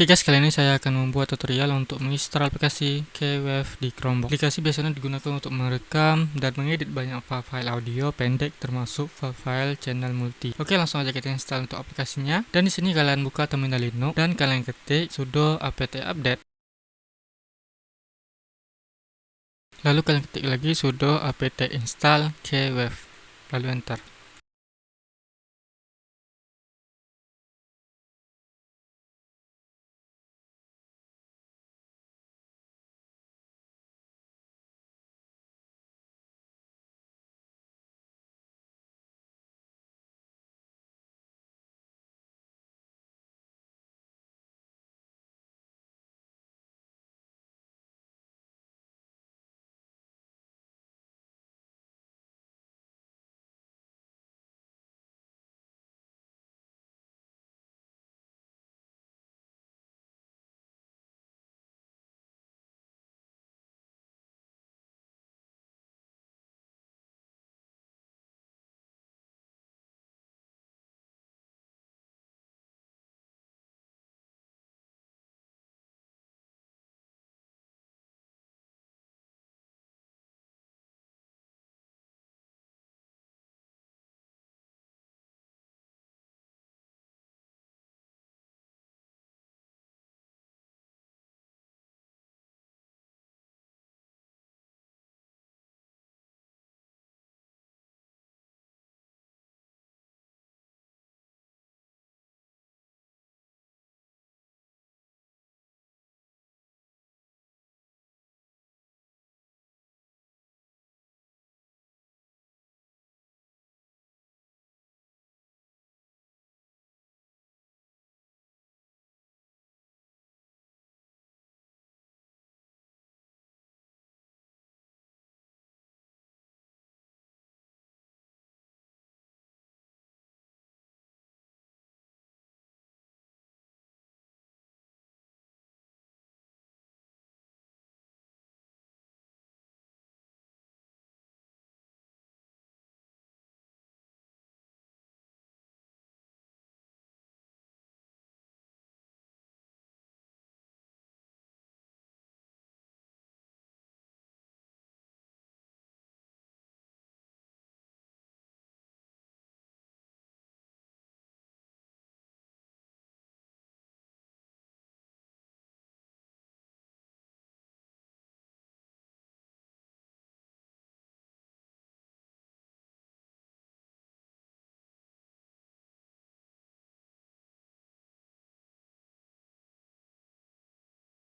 Oke guys, kali ini saya akan membuat tutorial untuk menginstal aplikasi KWave di Chromebook. Aplikasi biasanya digunakan untuk merekam dan mengedit banyak file audio pendek termasuk file channel multi. Oke, langsung aja kita install untuk aplikasinya. Dan di sini kalian buka terminal Linux dan kalian ketik sudo apt update. Lalu kalian ketik lagi sudo apt install KWave. Lalu enter.